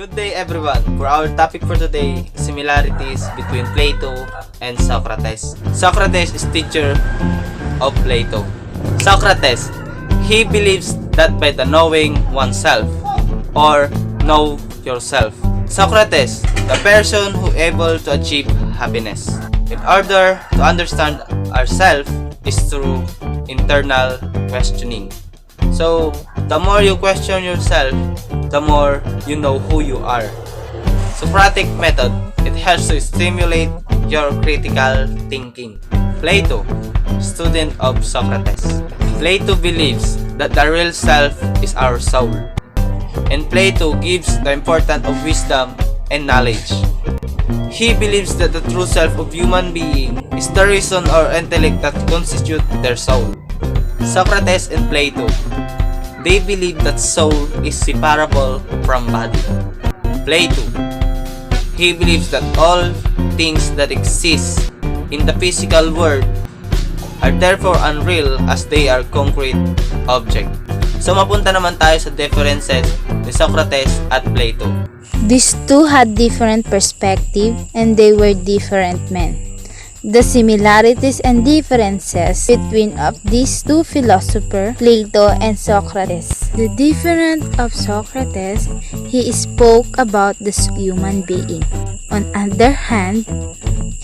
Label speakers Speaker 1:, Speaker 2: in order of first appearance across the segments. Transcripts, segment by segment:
Speaker 1: Good day everyone. For our topic for today, similarities between Plato and Socrates. Socrates is teacher of Plato. Socrates, he believes that by the knowing oneself or know yourself. Socrates, the person who able to achieve happiness. In order to understand ourselves is through internal questioning. So, the more you question yourself, the more you know who you are. Socratic method, it helps to stimulate your critical thinking. Plato, student of Socrates. Plato believes that the real self is our soul. And Plato gives the importance of wisdom and knowledge. He believes that the true self of human being is the reason or intellect that constitute their soul. Socrates and Plato, they believe that soul is separable from body. Plato, he believes that all things that exist in the physical world are therefore unreal as they are concrete object. So mapunta naman tayo sa differences ni Socrates at Plato.
Speaker 2: These two had different perspective and they were different men. The similarities and differences between of these two philosophers, Plato and Socrates. The difference of Socrates, he spoke about the human being. On other hand,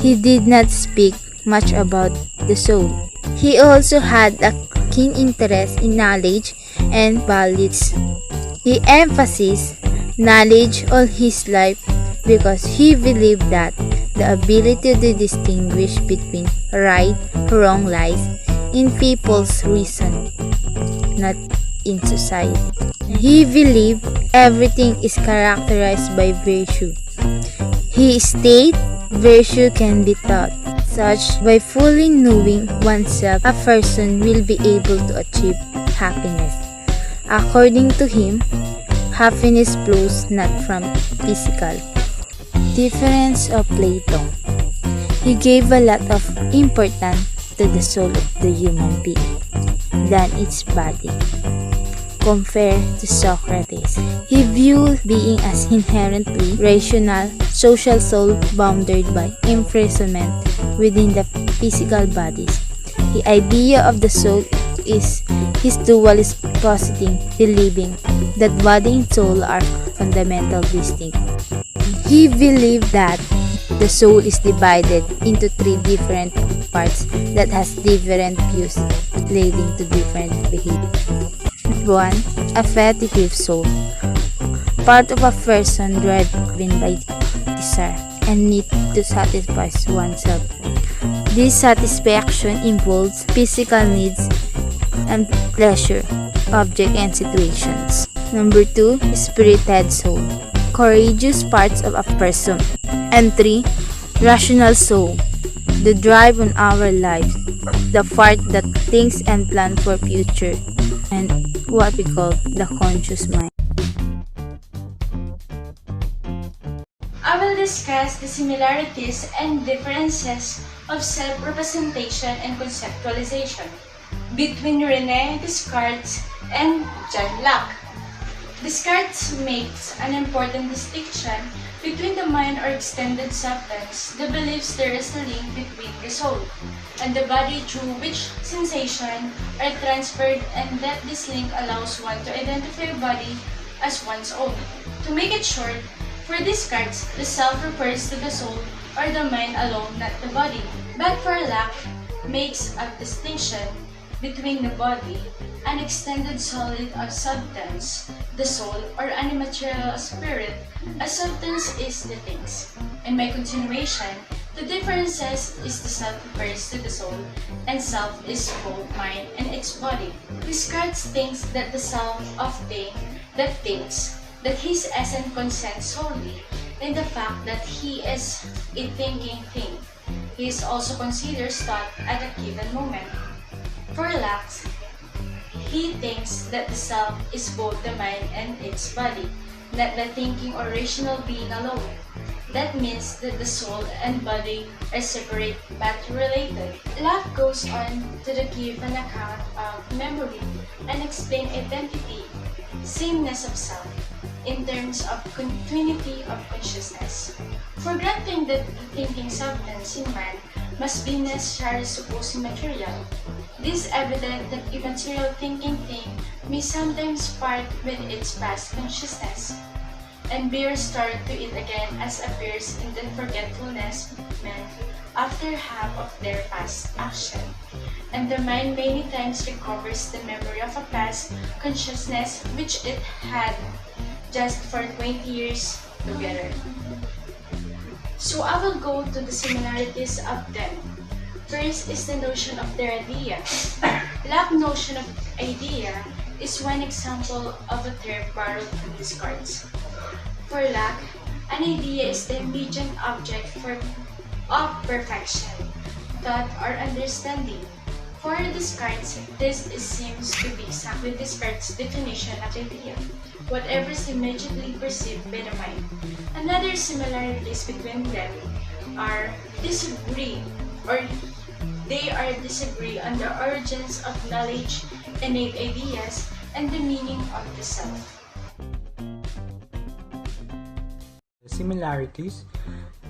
Speaker 2: he did not speak much about the soul. He also had a keen interest in knowledge and values. He emphasized knowledge all his life because he believed that the ability to distinguish between right, wrong lies in people's reason, not in society. He believed everything is characterized by virtue. He stated virtue can be taught, such by fully knowing oneself, a person will be able to achieve happiness. According to him, happiness flows not from physical. Difference of Plato. He gave a lot of importance to the soul of the human being than its body. Compared to Socrates, he viewed being as inherently rational, social soul bounded by imprisonment within the physical bodies. The idea of the soul is his dualist positing, believing that body and soul are fundamental distinct. He believed that the soul is divided into three different parts that has different views leading to different behavior. 1. Affective soul. Part of a person driven by desire and need to satisfy oneself. This satisfaction involves physical needs and pleasure, object and situations. Number 2. Spirited soul. Courageous parts of a person. And 3. Rational soul. The drive on our lives. The part that thinks and plans for future. And what we call the conscious mind.
Speaker 3: I will discuss the similarities and differences of self-representation and conceptualization between René Descartes and John Locke. Descartes makes an important distinction between the mind or extended substance that believes there is a link between the soul and the body through which sensation are transferred, and that this link allows one to identify a body as one's own. To make it short, for Descartes, the self refers to the soul or the mind alone, not the body. But for Locke, makes a distinction between the body, an extended solid or substance, the soul, or an immaterial spirit. A substance is the things. In my continuation, the differences is the self refers to the soul, and self is both mind and its body. Descartes thinks that the self of thing that thinks, that his essence consists solely in the fact that he is a thinking thing. He is also considers thought at a given moment. For Locke, he thinks that the self is both the mind and its body, not the thinking or rational being alone. That means that the soul and body are separate but related. Locke goes on to give an account of memory and explain identity, sameness of self. in terms of continuity of consciousness. For granting that the thinking substance in man must be necessarily supposed immaterial, it is evident that immaterial thinking thing may sometimes part with its past consciousness, and be restored to it again as appears in the forgetfulness men after half of their past action. And the mind many times recovers the memory of a past consciousness which it had just for 20 years together. So I will go to the similarities of them. First is the notion of their idea. Lack notion of idea is one example of a term borrowed from Descartes. For lack, an idea is the immediate object of perfection, thought or understanding. For Descartes, seems to be exactly Descartes' definition of idea, whatever is immediately perceived by the mind. Another similarities between them are disagree on the origins of knowledge, innate ideas, and the meaning of the self.
Speaker 4: The similarities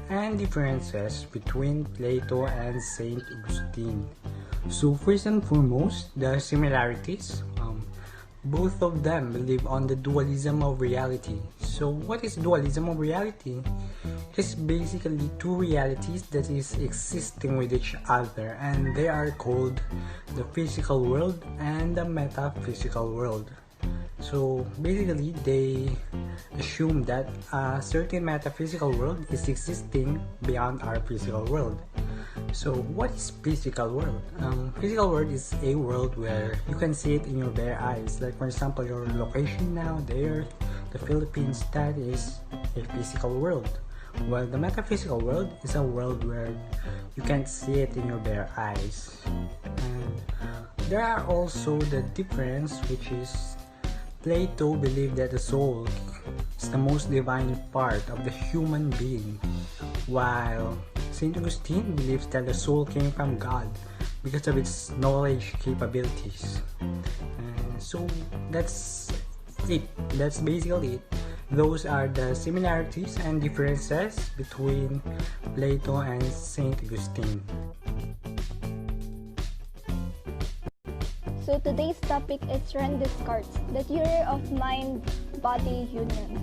Speaker 4: and differences between Plato and Saint Augustine. So first and foremost, the similarities. Both of them believe on the dualism of reality. So what is dualism of reality? It is basically two realities that is existing with each other, and they are called the physical world and the metaphysical world. So basically they assume that a certain metaphysical world is existing beyond our physical world. So what is physical world? Physical world is a world where you can see it in your bare eyes. Like for example, your location now, the Earth, the Philippines, that is a physical world. While the metaphysical world is a world where you can't see it in your bare eyes. And there are also the difference, which is Plato believed that the soul is the most divine part of the human being, while Saint Augustine believes that the soul came from God because of its knowledge capabilities. So that's it. That's basically it. Those are the similarities and differences between Plato and Saint Augustine.
Speaker 5: So today's topic is René Descartes, the theory of mind-body union.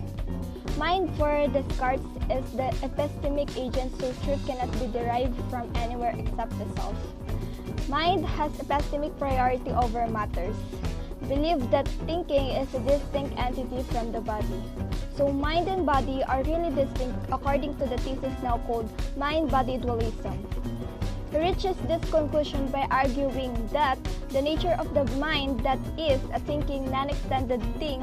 Speaker 5: Mind for Descartes is the epistemic agent, so truth cannot be derived from anywhere except the self. Mind has epistemic priority over matters. Believe that thinking is a distinct entity from the body. So mind and body are really distinct according to the thesis now called mind-body dualism. He reaches this conclusion by arguing that the nature of the mind that is a thinking non-extended thing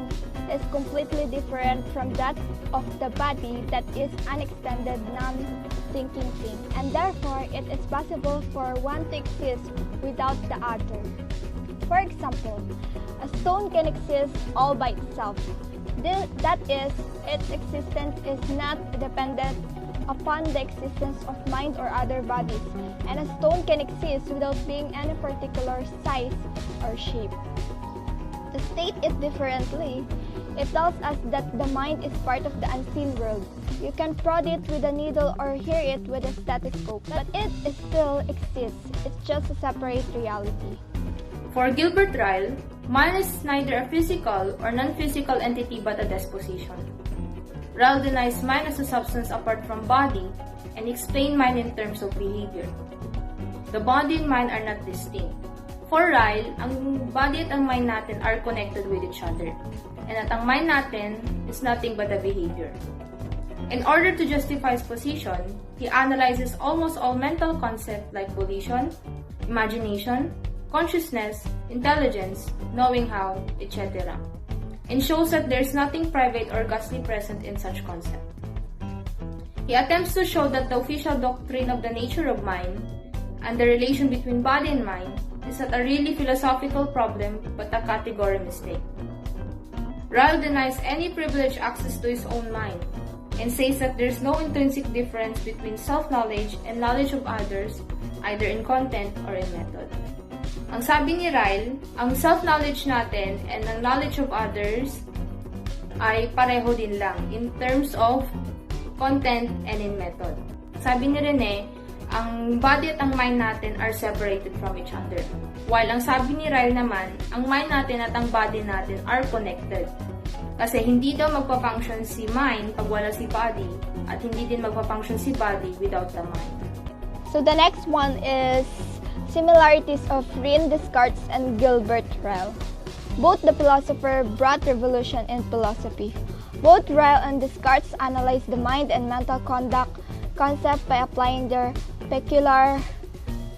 Speaker 5: is completely different from that of the body that is an extended non-thinking thing, and therefore it is possible for one to exist without the other. For example, a stone can exist all by itself. That is, its existence is not dependent upon the existence of mind or other bodies, and a stone can exist without being any particular size or shape. To state it differently, it tells us that the mind is part of the unseen world. You can prod it with a needle or hear it with a stethoscope, but it still exists. It's just a separate reality.
Speaker 6: For Gilbert Ryle, mind is neither a physical or non-physical entity but a disposition. Ryle denies mind as a substance apart from body and explains mind in terms of behavior. The body and mind are not distinct. For Ryle, ang body at ang mind natin are connected with each other, and at ang mind natin is nothing but a behavior. In order to justify his position, he analyzes almost all mental concepts like volition, imagination, consciousness, intelligence, knowing how, etc., and shows that there is nothing private or ghastly present in such concept. He attempts to show that the official doctrine of the nature of mind and the relation between body and mind is not a really philosophical problem but a category mistake. Ryle denies any privileged access to his own mind and says that there is no intrinsic difference between self-knowledge and knowledge of others, either in content or in method. Ang sabi ni Ryle, ang self-knowledge natin and ang knowledge of others ay pareho din lang in terms of content and in method. Sabi ni Rene, ang body at ang mind natin are separated from each other. While ang sabi ni Ryle naman, ang mind natin at ang body natin are connected. Kasi hindi daw magpa-function si mind pag wala si body at hindi din magpa-function si body without the mind.
Speaker 5: So the next one is similarities of René Descartes and Gilbert Ryle. Both the philosopher brought revolution in philosophy. Both Ryle and Descartes analyzed the mind and mental conduct concept by applying their peculiar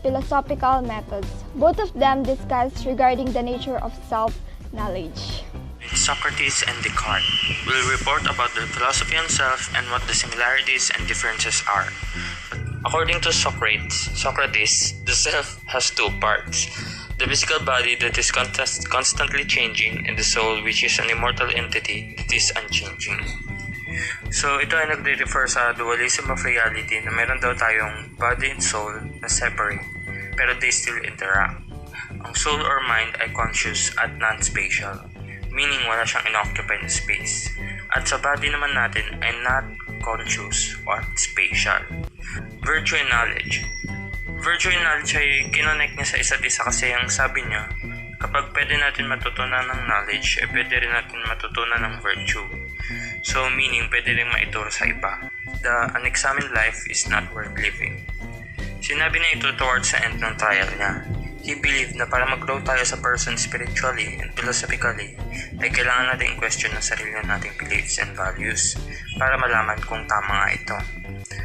Speaker 5: philosophical methods. Both of them discussed regarding the nature of self-knowledge.
Speaker 7: Socrates and Descartes will report about the philosophy on self and what the similarities and differences are. According to Socrates, the self has two parts. The physical body that is constantly changing and the soul which is an immortal entity that is unchanging. So ito ay nagre-refer sa dualism of reality na meron daw tayong body and soul na separate pero they still interact. Ang soul or mind ay conscious at non-spatial, meaning wala siyang inoccupy na space. At sa body naman natin ay not conscious or spatial. Virtue and knowledge. Virtue and knowledge ay kinonect niya sa isa't isa kasi ang sabi niya, kapag pwede natin matutunan ng knowledge, ay pwede rin natin matutunan ng virtue. So meaning pwede rin maituro sa iba. The unexamined life is not worth living. Sinabi na ito towards the end ng trial niya. He believed na para mag-grow tayo sa person spiritually and philosophically, ay kailangan natin i-question ang sarili nating beliefs and values para malaman kung tama nga ito.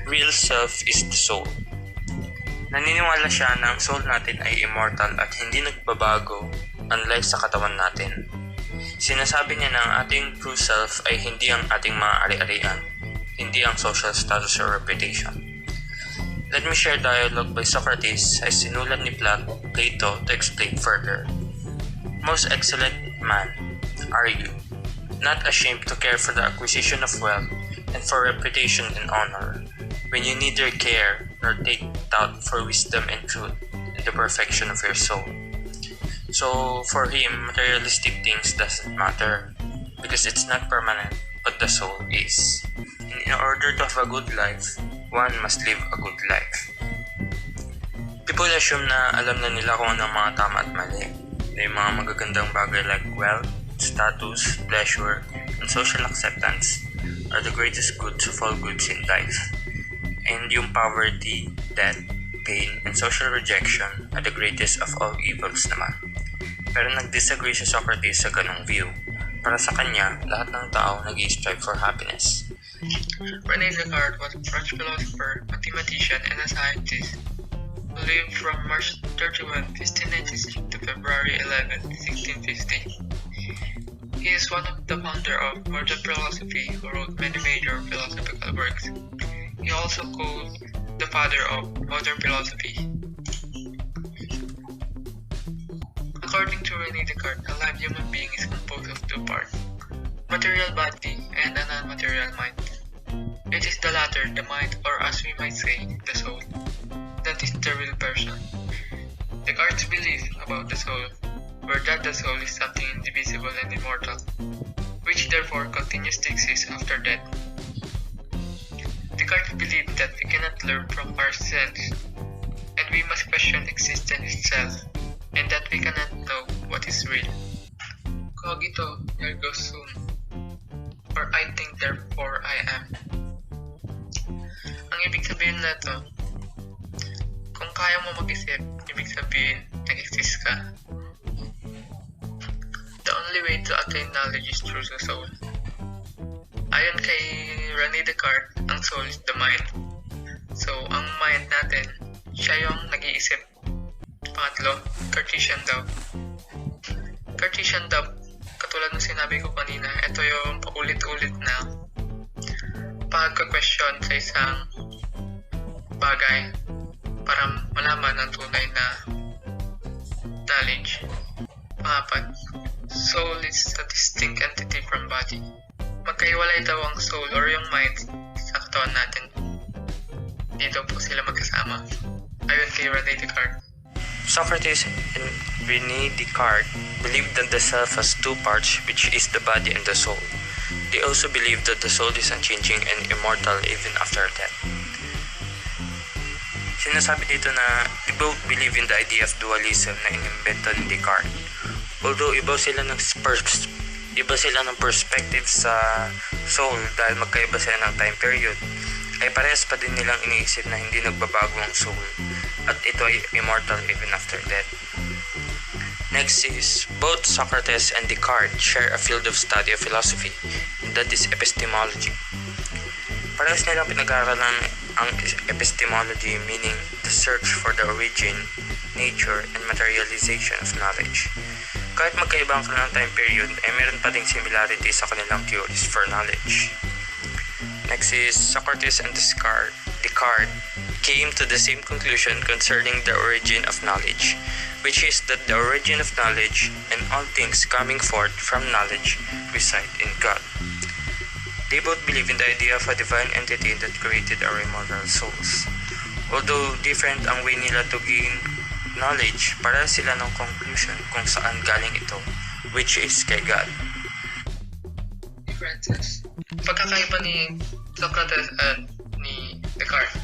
Speaker 7: Real self is the soul. Naniniwala siya na ang soul natin ay immortal at hindi nagbabago unlike sa katawan natin. Sinasabi niya na ang ating true self ay hindi ang ating mga ari-arian, hindi ang social status or reputation. Let me share dialogue by Socrates ay sinulat ni Plato to explain further. Most excellent man, are you, not ashamed to care for the acquisition of wealth and for reputation and honor, when you neither care nor take thought for wisdom and truth and the perfection of your soul? So, for him, materialistic things doesn't matter because it's not permanent, but the soul is. In order to have a good life, one must live a good life. People assume na alam na nila kung ano ang mga tama at mali. Na yung mga magagandang bagay like wealth, status, pleasure, and social acceptance are the greatest goods of all goods in life. And yung poverty, death, pain, and social rejection are the greatest of all evils naman. Pero nag-disagree si Socrates sa ganong view. Para sa kanya, lahat ng tao nag-i-strive for happiness.
Speaker 8: René Descartes was a French philosopher, mathematician, and a scientist who lived from March 31, 1596 to February 11, 1650. He is one of the founder of modern philosophy who wrote many major philosophical works. He also called the father of modern philosophy. According to René Descartes, a live human being is composed of two parts, material body and a non-material mind. It is the latter, the mind, or as we might say, the soul, that is the real person. Descartes' belief about the soul were that the soul is something indivisible and immortal, which therefore continues to exist after death. Descartes believed that we cannot learn from ourselves, and we must question existence itself, and that we cannot know what is real. Cogito ergo sum, or I think therefore I am. Ang ibig sabihin na to, kung kaya mo mag-isip, ibig sabihin nag-exist ka. The only way to attain knowledge is through the soul. Ayon kay René Descartes, ang soul is the mind. So, ang mind natin, siya yung nag-iisip. Pangatlo, Cartesian daw. Cartesian daw, katulad ng sinabi ko kanina, ito yung paulit-ulit na pagka-question sa isang bagay para malaman ang tunay na knowledge. Pangapat, soul is a distinct entity from body. Magkahiwalay daw ang soul or yung mind sa katawan natin. Hindi daw po sila magkasama. Ayon kay René Descartes.
Speaker 7: Socrates and René Descartes believed that the self has two parts, which is the body and the soul. They also believe that the soul is unchanging and immortal even after death. Sinasabi dito na they both believe in the idea of dualism na inimbento ni Descartes. Although iba sila ng perspective sa soul dahil magkaiba sila ng time period, ay parehas pa din nilang iniisip na hindi nagbabago ang soul at ito ay immortal even after death. Next is, both Socrates and Descartes share a field of study of philosophy, and that is epistemology. Parehas nilang pinag-aaralan ang epistemology, meaning the search for the origin, nature, and materialization of knowledge. Kahit magkaiba ang kanilang time period, ay meron pa ding similarity sa kanilang theories for knowledge. Next is, Socrates and Descartes came to the same conclusion concerning the origin of knowledge, which is that the origin of knowledge and all things coming forth from knowledge reside in God. They both believe in the idea of a divine entity that created our immortal souls. Although different ang way nila to gain knowledge, para sila ng conclusion kung saan galing ito, which is kay God.
Speaker 8: Differences. Pagkakaiba ni Socrates at ni Descartes.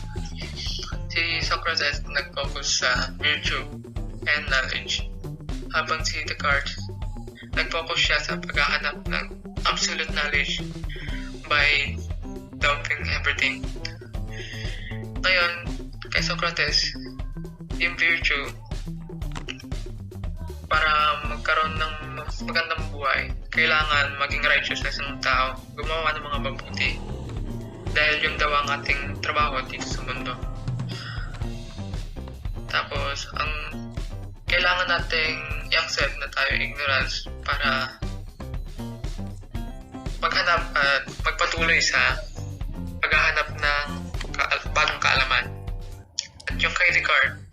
Speaker 8: Si Socrates nag-focus sa virtue and knowledge, habang si Descartes nag-focus siya sa paghahanap ng absolute knowledge by doubting everything. Ngayon, kay Socrates, yung virtue, para magkaroon ng mas magandang buhay, kailangan maging righteous na isang tao, gumawa ng mga mabuti. Dahil yung daw ang ating trabaho dito sa mundo. Tapos, ang kailangan nating i-accept na tayo ignorance para maghanap at magpatuloy sa paghahanap ng bagong kaalaman. At yung kay Descartes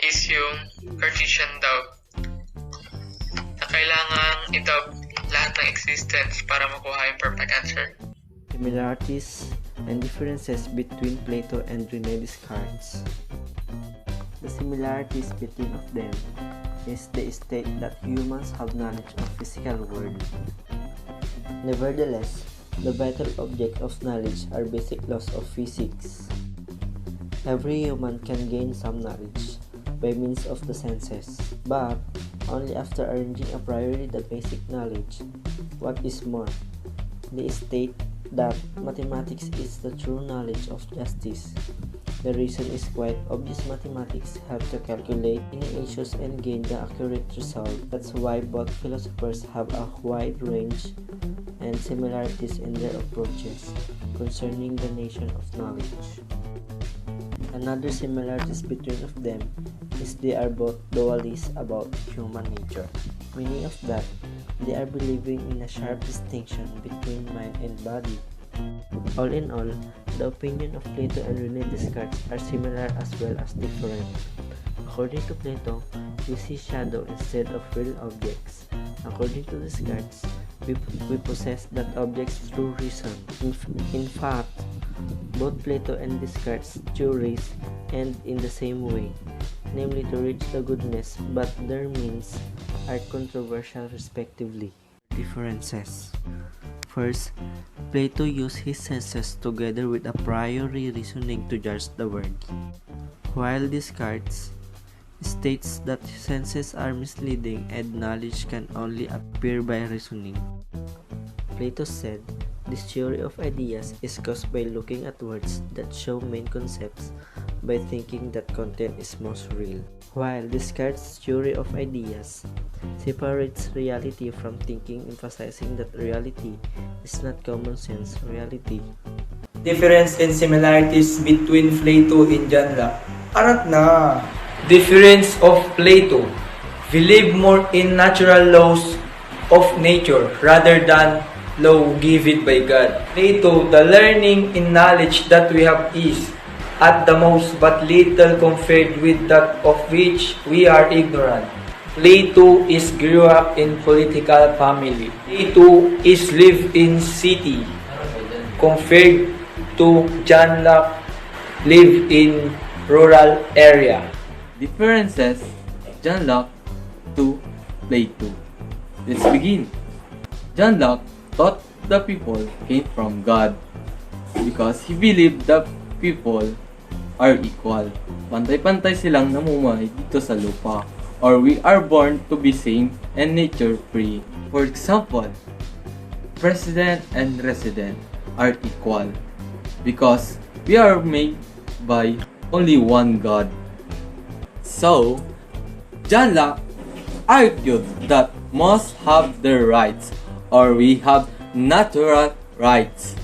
Speaker 8: is yung Cartesian doubt na kailangang i-doubt lahat ng existence para makuha yung perfect answer.
Speaker 9: Similarities and differences between Plato and René Descartes. The similarities between of them is the state that humans have knowledge of physical world. Nevertheless, the vital object of knowledge are basic laws of physics. Every human can gain some knowledge by means of the senses, but only after arranging a priori the basic knowledge. What is more, they state that mathematics is the true knowledge of justice. The reason is quite obvious. Mathematics help to calculate any issues and gain the accurate result. That's why both philosophers have a wide range and similarities in their approaches concerning the nature of knowledge. Another similarities between of them is they are both dualists about human nature, meaning of that they are believing in a sharp distinction between mind and body. All in all, the opinion of Plato and René Descartes are similar as well as different. According to Plato, we see shadow instead of real objects. According to Descartes, we possess that objects through reason. In fact, both Plato and Descartes' theories end in the same way, namely to reach the goodness, but their means are controversial respectively. Differences. First, Plato used his senses together with a priori reasoning to judge the world, while Descartes states that senses are misleading and knowledge can only appear by reasoning. Plato said, this theory of ideas is caused by looking at words that show main concepts by thinking that content is most real, while Descartes' theory of ideas separates reality from thinking, emphasizing that reality is not common sense reality.
Speaker 10: Difference and similarities between Plato and John Locke. Arat na! Difference of Plato. Believe more in natural laws of nature rather than law given by God. Plato, the learning and knowledge that we have is, at the most, but little compared with that of which we are ignorant. Plato is grew up in political family. Plato is live in city compared to John Locke live in rural area.
Speaker 11: Differences John Locke to Plato. Let's begin. John Locke thought the people came from God because he believed the people are equal. Pantay-pantay silang namumuhay dito sa lupa, or we are born to be same and nature free. For example, president and resident are equal because we are made by only one God. So, John Locke argued that most have their rights, or we have natural rights.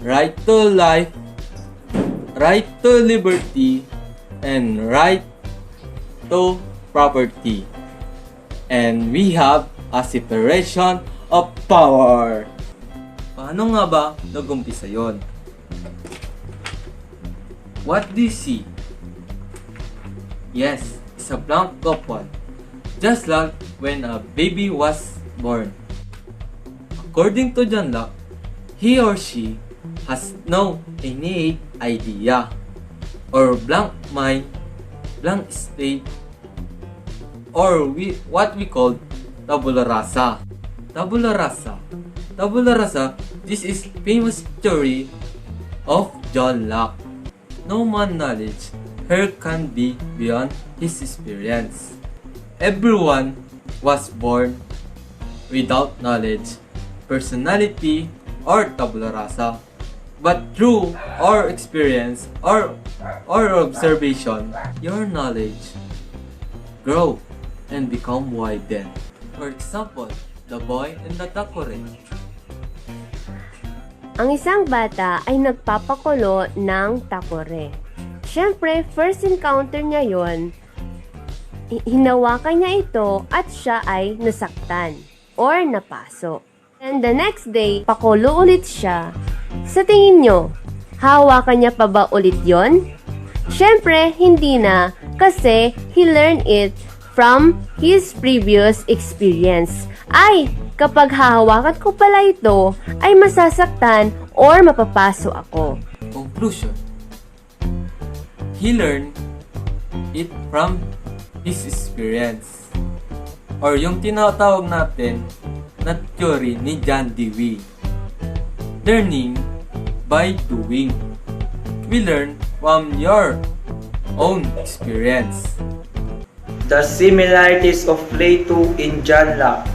Speaker 11: Right to life, right to liberty, and right to property. And we have a separation of power. Paano nga ba nag-umpisa yun? What do you see? Yes, it's a blank couple. Just like when a baby was born. According to John Locke, he or she has no innate idea or blank mind, blank state, or what we call tabula rasa. Tabula rasa. Tabula rasa, this is famous theory of John Locke. No man knowledge here can be beyond his experience. Everyone was born without knowledge, personality, or tabula rasa. But through our experience or observation, your knowledge grow and become widened. For example, the boy and the takore.
Speaker 12: Ang isang bata ay nagpapakulo ng takore. Siyempre, first encounter niya yon, hinawakan niya ito at siya ay nasaktan or napaso. And the next day, pakulo ulit siya. Sa tingin nyo, hawakan niya pa ba ulit yon? Siyempre, hindi na kasi he learned it from his previous experience. Ay, kapag hahawakan ko pala ito, ay masasaktan or mapapaso ako.
Speaker 11: Conclusion. He learned it from his experience. Or yung tinatawag natin na theory ni Jan Dewey. Learning by doing. We learn from your own experience.
Speaker 10: The similarities of Plato in John Locke.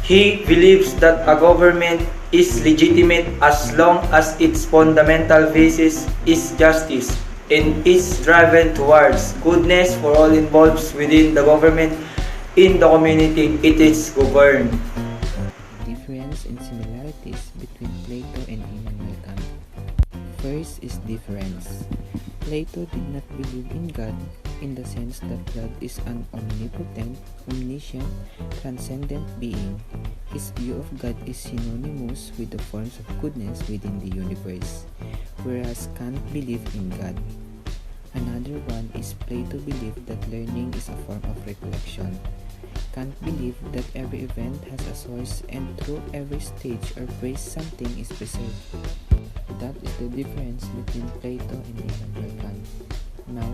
Speaker 10: He believes that a government is legitimate as long as its fundamental basis is justice and is driven towards goodness for all involved within the government in the community it is governed.
Speaker 13: Difference and similarities between Plato and Immanuel Kant. First is difference. Plato did not believe in God in the sense that God is an omnipotent, omniscient, transcendent being. His view of God is synonymous with the forms of goodness within the universe, whereas Kant believed in God. Another one is Plato believed that learning is a form of reflection. Kant believed that every event has a source and through every stage or phase something is preserved. That is the difference between Plato and Immanuel Kant. Now,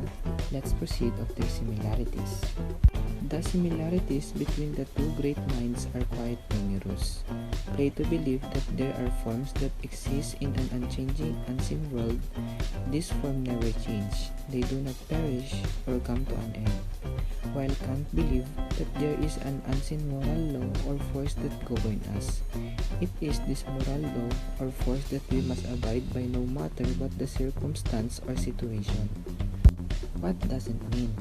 Speaker 13: let's proceed of their similarities. The similarities between the two great minds are quite numerous. Plato believed that there are forms that exist in an unchanging, unseen world. These forms never change. They do not perish or come to an end. While Kant believed that there is an unseen moral law or force that governs us. It is this moral law or force that we must abide by no matter what the circumstance or situation. What does it mean?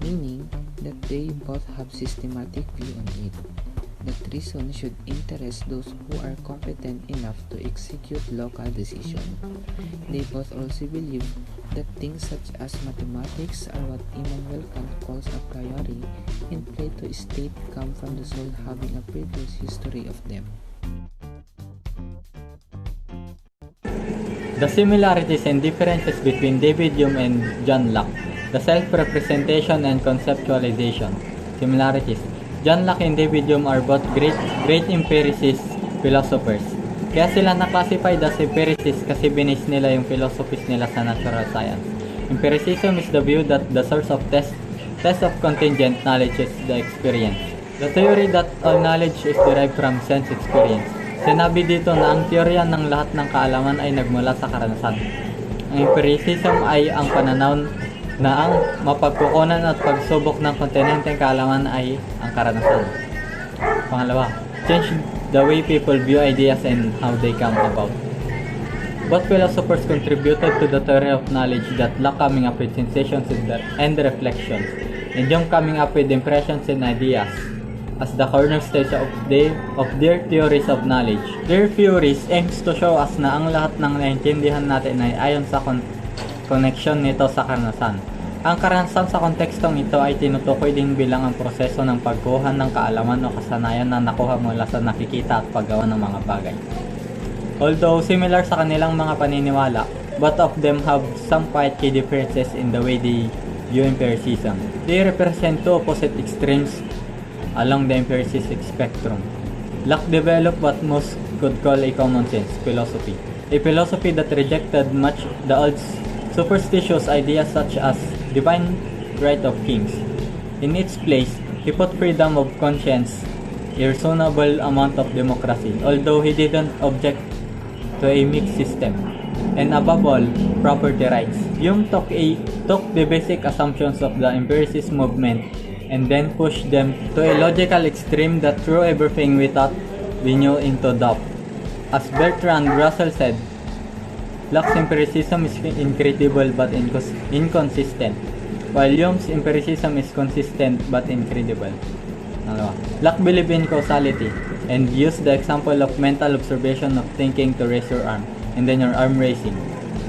Speaker 13: Meaning that they both have systematic view on it. That reason should interest those who are competent enough to execute local decision. They both also believe that things such as mathematics are what Immanuel Kant calls a priori, and Plato state come from the soul having a previous history of them.
Speaker 14: The similarities and differences between David Hume and John Locke. The self-representation and conceptualization. Similarities. John Locke and David Hume are both great empiricist philosophers. Kaya sila na-classified as empiricists kasi binis nila yung philosophies nila sa natural science. Empiricism is the view that the source of test of contingent knowledge is the experience. The theory that all knowledge is derived from sense experience. Sinabi dito na ang teorya ng lahat ng kaalaman ay nagmula sa karanasan. Ang empiricism ay ang pananaw na ang mapagkukunan at pagsubok ng kontinenteng kaalaman ay ang karanasan. Pangalawa, change the way people view ideas and how they come about. Both philosophers contributed to the theory of knowledge that Locke coming up with sensations and reflections, and Jung coming up with impressions and ideas as the cornerstone of their theories of knowledge. Their theories aims to show us na ang lahat ng naintindihan natin ay ayon sa connection nito sa karanasan. Ang karanasan sa kontekstong ito ay tinutukoy din bilang ang proseso ng pagkuha ng kaalaman o kasanayan na nakuha mula sa nakikita at paggawa ng mga bagay. Although similar sa kanilang mga paniniwala, both of them have some quite key differences in the way they view empiricism. They represent two opposite extremes along the empiricistic spectrum. Locke developed what most could call a common sense philosophy, a philosophy that rejected much the old superstitious ideas such as divine right of kings. In its place, he put freedom of conscience, a reasonable amount of democracy, although he didn't object to a mixed system, and above all, property rights. Jung took the basic assumptions of the empiricist movement and then pushed them to a logical extreme that threw everything we thought we knew into doubt. As Bertrand Russell said, Locke's empiricism is incredible but inconsistent, while Jung's empiricism is consistent but incredible. Locke believed in causality and used the example of mental observation of thinking to raise your arm and then your arm raising,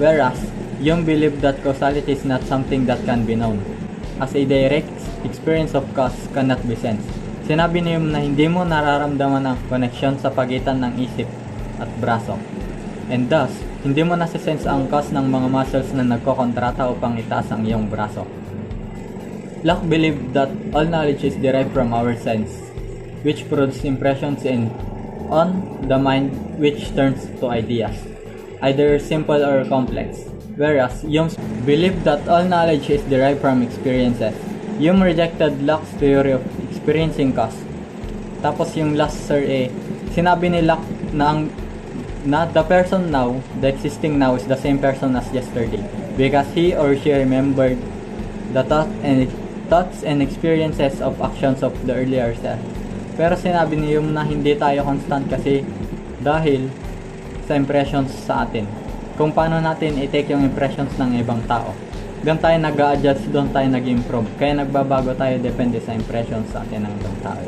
Speaker 14: whereas Jung believed that causality is not something that can be known, as a direct experience of cause cannot be sensed. Sinabi niyo na hindi mo nararamdaman ang connection sa pagitan ng isip at braso, and thus, hindi mo nasisense ang cause ng mga muscles na nagkokontrata upang itaas ang iyong braso. Locke believed that all knowledge is derived from our sense, which produces impressions on the mind which turns to ideas, either simple or complex, whereas Jung believed that all knowledge is derived from experiences. Jung rejected Locke's theory of experiencing cause. Tapos yung last sinabi ni Locke na the person now, the existing now is the same person as yesterday, because he or she remembered the thoughts and experiences of actions of the earlier self. Pero sinabi ni Jung na hindi tayo constant kasi dahil sa impressions sa atin. Kung paano natin i-take yung impressions ng ibang tao. Doon tayo nag-a-adjust, doon tayo nag-improve. Kaya nagbabago tayo depende sa impressions sa atin ng ibang tao.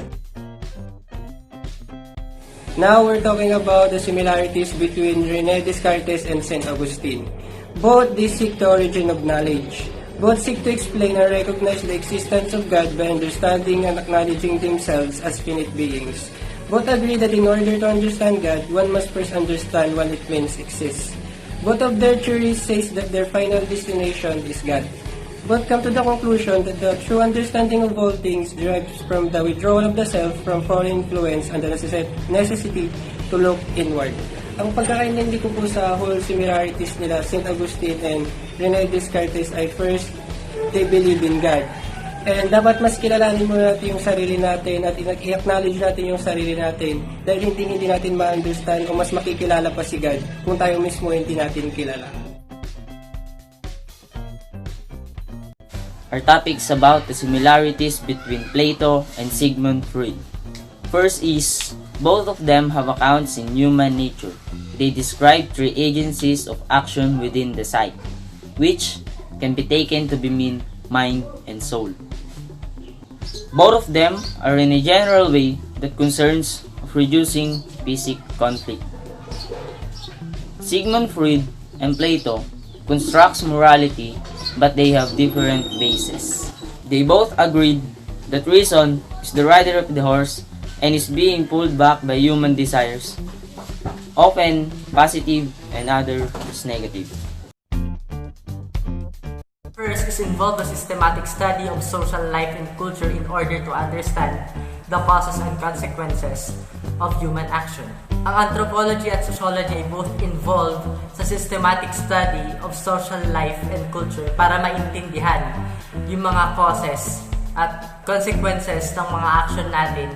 Speaker 15: Now we're talking about the similarities between René Descartes and St. Augustine. Both these seek the origin of knowledge. Both seek to explain and recognize the existence of God by understanding and acknowledging themselves as finite beings. Both agree that in order to understand God, one must first understand what it means exists. Both of their theories says that their final destination is God. Both come to the conclusion that the true understanding of all things derives from the withdrawal of the self from foreign influence and the necessity to look inward. Ang pagkakaintindi ko po sa whole similarities nila, St. Augustine and René Descartes ay first, they believe in God. And dapat mas kilalanin muna natin yung sarili natin at i-acknowledge natin yung sarili natin dahil hindi natin ma-understand o mas makikilala pa si God kung tayo mismo hindi natin kilala.
Speaker 16: Our topic is about the similarities between Plato and Sigmund Freud. First is, both of them have accounts in human nature. They describe three agencies of action within the psyche, which can be taken to be mean mind and soul. Both of them are in a general way that concerns of reducing basic conflict. Sigmund Freud and Plato constructs morality, but they have different bases. They both agreed that reason is the rider of the horse and is being pulled back by human desires, often positive and others negative.
Speaker 17: First is involved the systematic study of social life and culture in order to understand the causes and consequences of human action. Ang anthropology at sociology ay both involved sa systematic study of social life and culture para maintindihan yung mga causes at consequences ng mga action natin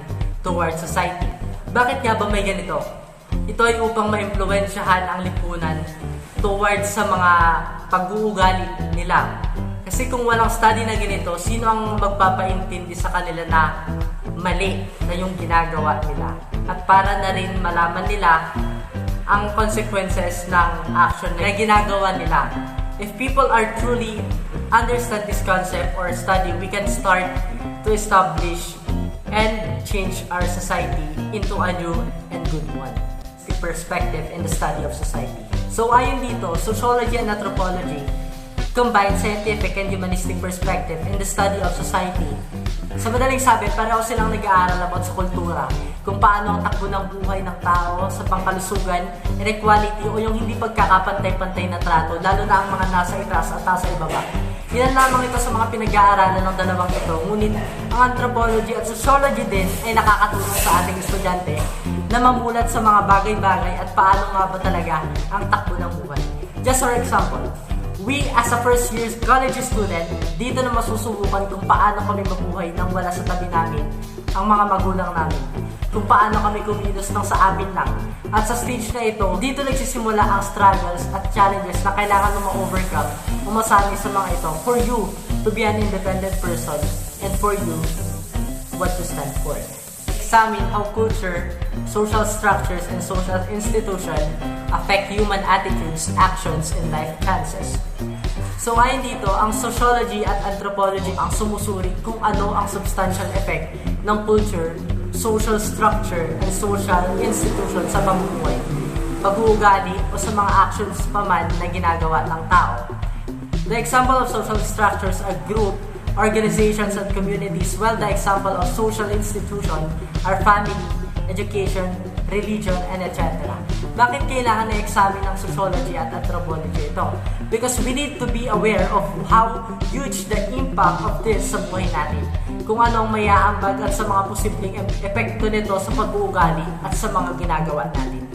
Speaker 17: towards society. Bakit nga ba may ganito? Ito ay upang maimpluwensyahan ang lipunan towards sa mga pag-uugali nila. Kasi kung walang study na ganito, sino ang magpapaintindi sa kanila na mali na yung ginagawa nila? At para na rin malaman nila ang consequences ng action na ginagawa nila. If people are truly understand this concept or study, we can start to establish and change our society into a new and good one. The perspective in the study of society. So ayon dito, sociology and anthropology combine scientific and humanistic perspective in the study of society. Sa madaling sabi, pareho silang nag-aaral about sa kultura, kung paano ang takbo ng buhay ng tao sa pangkalusugan, inequality o yung hindi pagkakapantay-pantay na trato, lalo na ang mga nasa itaas at nasa ibaba. Yan lamang ito sa mga pinag-aaralan ng dalawang ito, ngunit ang anthropology at sociology din ay nakakatulong sa ating estudyante na mamulat sa mga bagay-bagay at paano nga ba talaga ang takbo ng buhay. Just for example, we as a first year college student, dito na masusubukan kung paano kami mabuhay nang wala sa tabi namin ang mga magulang namin. Kung paano kami kumilos ng sa amin lang. At sa stage na ito, dito nagsisimula ang struggles at challenges na kailangan mo ma-overcome o masali sa mga ito for you to be an independent person and for you what to stand for. Examine how culture, social structures, and social institutions affect human attitudes, actions, and life chances. So ayon dito, ang sociology at anthropology ang sumusuri kung ano ang substantial effect ng culture, social structure, and social institution sa pamumuhay, pag-uugali o sa mga actions paman na ginagawa ng tao. The example of social structures are group, organizations, and communities, while the example of social institution are family, education, religion, and etc. Bakit kailangan na-examine ng sociology at anthropology ito? Because we need to be aware of how huge the impact of this sa buhay natin. Kung anong mayaambag at sa mga posibleng epekto nito sa pag-uugali at sa mga ginagawa natin.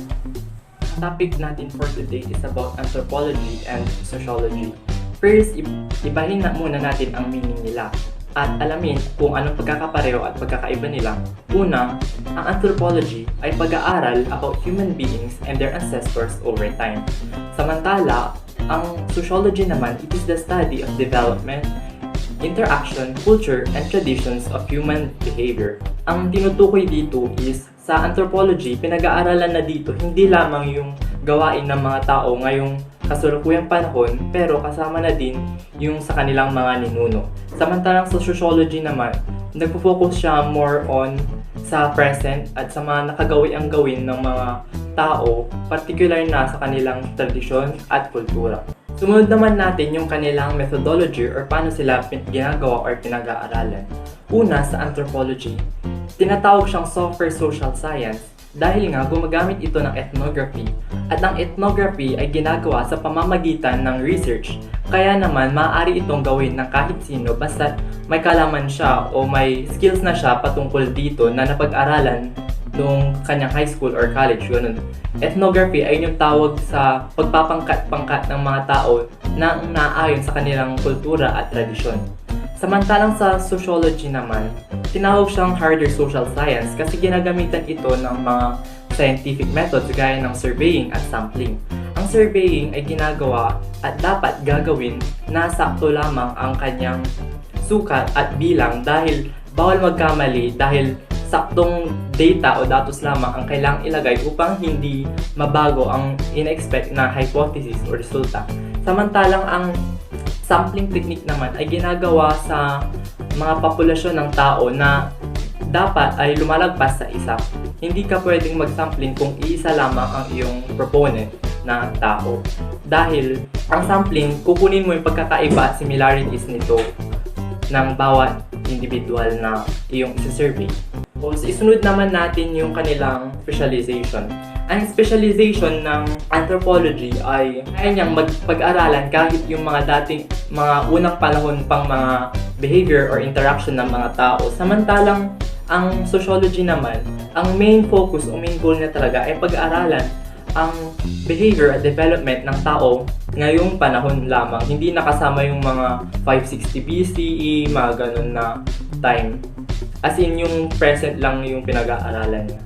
Speaker 18: Topic natin for today is about anthropology and sociology. First, ibahin na muna natin ang meaning nila at alamin kung anong pagkakapareho at pagkakaiba nila. Una, ang anthropology ay pag-aaral about human beings and their ancestors over time. Samantala, ang sociology naman, it is the study of development, interaction, culture, and traditions of human behavior. Ang tinutukoy dito is, sa anthropology, pinag-aaralan na dito hindi lamang yung gawain ng mga tao ngayong kasalukuyang panahon, pero kasama na din yung sa kanilang mga ninuno. Samantalang sa sociology naman, nagpo-focus siya more on sa present at sa mga nakagawiang gawin ng mga tao, particular na sa kanilang tradisyon at kultura. Sumunod naman natin yung kanilang methodology or paano sila ginagawa or pinag-aaralan. Una, sa anthropology, tinatawag siyang software social science dahil nga gumagamit ito ng ethnography at ang ethnography ay ginagawa sa pamamagitan ng research, kaya naman maaari itong gawin ng kahit sino basta may kalaman siya o may skills na siya patungkol dito na napag-aralan noong kanyang high school or college. Ganun. Ethnography ay yung tawag sa pagpapangkat-pangkat ng mga tao na naayon sa kanilang kultura at tradisyon. Samantalang sa sociology naman, tinawag siyang harder social science kasi ginagamitan ito ng mga scientific methods gaya ng surveying at sampling. Ang surveying ay ginagawa at dapat gagawin na sakto lamang ang kanyang sukat at bilang dahil bawal magkamali dahil saktong data o datos lamang ang kailangang ilagay upang hindi mabago ang in-expect na hypothesis o resulta. Samantalang ang sampling technique naman ay ginagawa sa mga populasyon ng tao na dapat ay lumalagpas sa isa. Hindi ka pwedeng mag-sampling kung iisa lamang ang iyong proponent na tao. Dahil ang sampling, kukunin mo yung pagkakaiba at similarities nito ng bawat individual na iyong isa-survey. So, isunod naman natin yung kanilang specialization. Ang specialization ng anthropology ay kaya niyang pag-aralan kahit yung mga unang panahon pang mga behavior or interaction ng mga tao. Samantalang ang sociology naman, ang main focus o main goal niya talaga ay pag-aralan ang behavior at development ng tao ngayong panahon lamang. Hindi nakasama yung mga 560 BCE, mga ganun na time. As in, yung present lang yung pinag-aaralan niya.